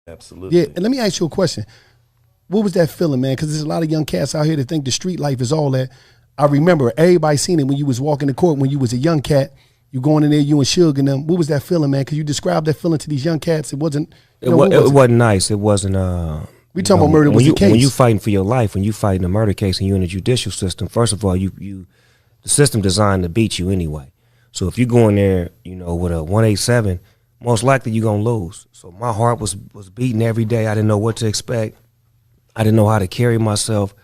Absolutely. Yeah, and let me ask you a question. What was that feeling, man? Because there's a lot of young cats out here that think the street life is all that. I remember everybody seen it when you was walking the court when you was a young cat. You going in there, you and Suge and them. What was that feeling, man? Could you describe that feeling to these young cats? It wasn't. It wasn't nice. It wasn't. We talking about murder was a case. When you fighting for your life, when you fighting a murder case, and you in the judicial system, first of all, the system designed to beat you anyway. So if you go in there, with a 187, most likely you're gonna lose. So my heart was beating every day. I didn't know what to expect. I didn't know how to carry myself.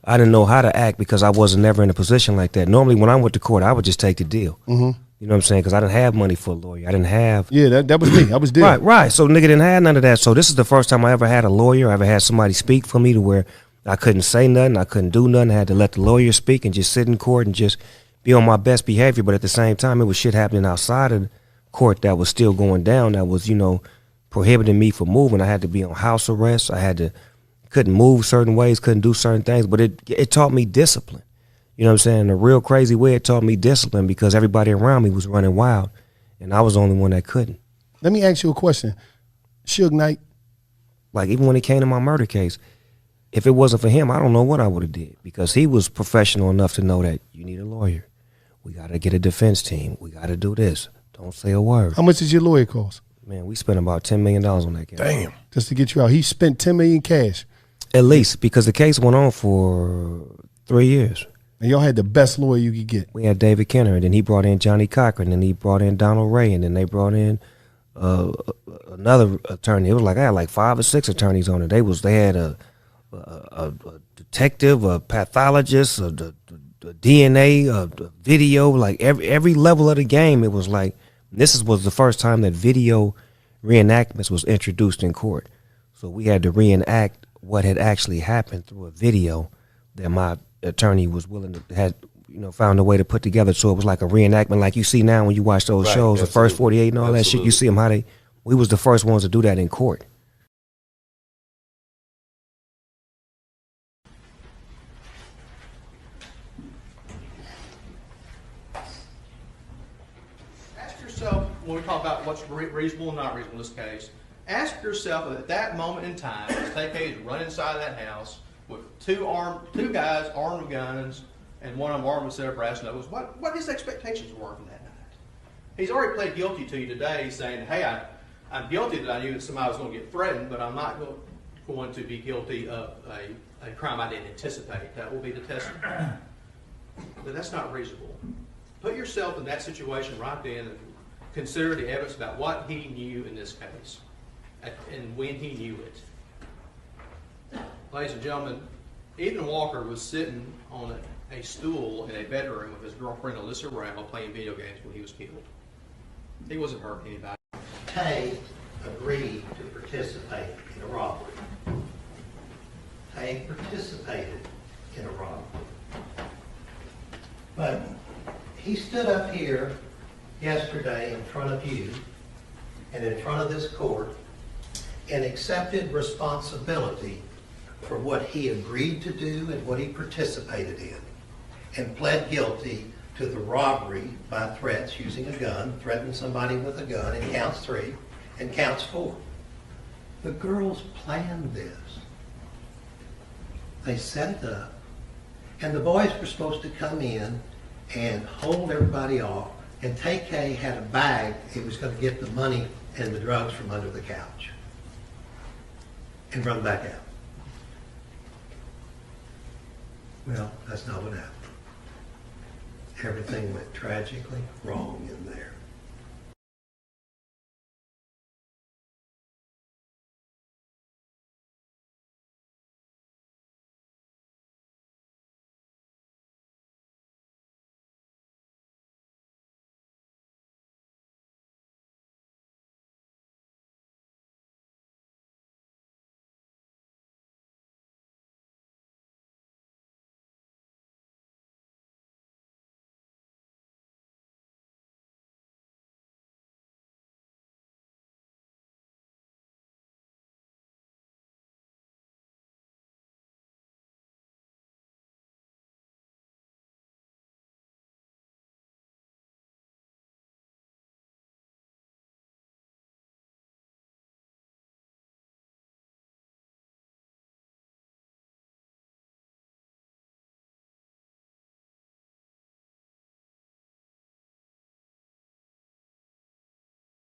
I didn't know how to act because I wasn't never in a position like that. Normally, when I went to court, I would just take the deal. Mm-hmm. You know what I'm saying? Because I didn't have money for a lawyer. I didn't have. Yeah, that was me. I was deal. Right. So nigga didn't have none of that. So this is the first time I ever had a lawyer. I ever had somebody speak for me to where I couldn't say nothing. I couldn't do nothing. I had to let the lawyer speak and just sit in court and just be on my best behavior. But at the same time, it was shit happening outside of court that was still going down. That was, prohibiting me from moving. I had to be on house arrest. Couldn't move certain ways, couldn't do certain things, but it taught me discipline. You know what I'm saying? In a real crazy way, it taught me discipline because everybody around me was running wild, and I was the only one that couldn't. Let me ask you a question. Suge Knight. Like, even when it came to my murder case, if it wasn't for him, I don't know what I would have did because he was professional enough to know that you need a lawyer. We got to get a defense team. We got to do this. Don't say a word. How much did your lawyer cost? Man, we spent about $10 million on that case. Damn. Just to get you out. He spent $10 million cash. At least, because the case went on for 3 years. And y'all had the best lawyer you could get. We had David Kenner, and then he brought in Johnny Cochran, and he brought in Donald Ray, and then they brought in another attorney. It was like I had like 5 or 6 attorneys on it. They had a detective, a pathologist, the DNA, the video, like every level of the game. It was like was the first time that video reenactments was introduced in court. So we had to reenact what had actually happened through a video that my attorney was willing to found a way to put together. So it was like a reenactment, like you see now when you watch those shows, the first 48 and all that shit. You see them we was the first ones to do that in court. Ask yourself, when we talk about what's reasonable and not reasonable in this case, ask yourself at that moment in time, as TK is running inside of that house with two guys armed with guns and one of them armed with a set of brass knuckles, what his expectations were from that night. He's already pled guilty to you today saying, hey, I'm guilty that I knew that somebody was going to get threatened, but I'm not going to be guilty of a crime I didn't anticipate. That will be the test. But that's not reasonable. Put yourself in that situation right then and consider the evidence about what he knew in this case and when he knew it. Ladies and gentlemen, Ethan Walker was sitting on a stool in a bedroom with his girlfriend Alyssa Rao playing video games when he was killed. He wasn't hurting anybody. Tay agreed to participate in a robbery. Tay participated in a robbery. But he stood up here yesterday in front of you and in front of this court and accepted responsibility for what he agreed to do and what he participated in, and pled guilty to the robbery by threats using a gun, threatening somebody with a gun in counts 3 and counts 4. The girls planned this. They set it up, and the boys were supposed to come in and hold everybody off, and TK had a bag. He was going to get the money and the drugs from under the couch and run back out. Well, that's not what happened. Everything went tragically wrong in there.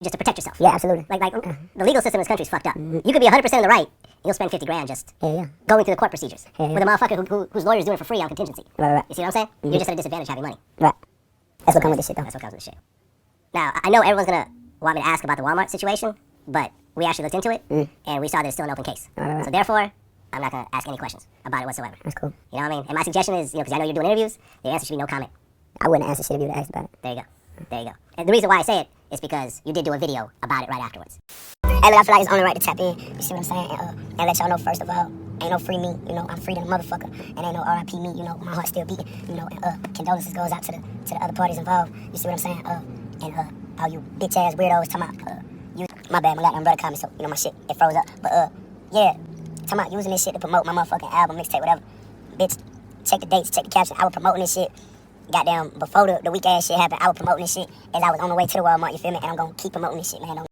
just to protect yourself. Yeah, absolutely. Like the legal system in this country is fucked up. You could be 100% in the right, and you'll spend 50 grand just going through the court procedures with a motherfucker whose lawyer's doing it for free on contingency. Right. You see what I'm saying? You're just at a disadvantage having money. Right. That's what comes with this shit, though. That's what comes with this shit. Now, I know everyone's gonna want me to ask about the Walmart situation, but we actually looked into it, and we saw that it's still an open case. Right. So therefore, I'm not gonna ask any questions about it whatsoever. That's cool. You know what I mean? And my suggestion is, because I know you're doing interviews, the answer should be no comment. I wouldn't answer shit if you would ask about it. There you go. There you go. And the reason why I say it is because you did do a video about it right afterwards. Hey, look, I feel like it's only right to tap in. You see what I'm saying? And let y'all know, first of all, ain't no free me. I'm free than a motherfucker. And ain't no RIP me. My heart's still beating. And condolences goes out to the other parties involved. You see what I'm saying? And all you bitch ass weirdos talking about my bad, my goddamn brother called me, so my shit it froze up. But yeah, talking about using this shit to promote my motherfucking album, mixtape, whatever. Bitch, check the dates, check the caption. I was promoting this shit. Goddamn, before the weak ass shit happened, I was promoting this shit as I was on the way to the Walmart, you feel me? And I'm gonna keep promoting this shit, man.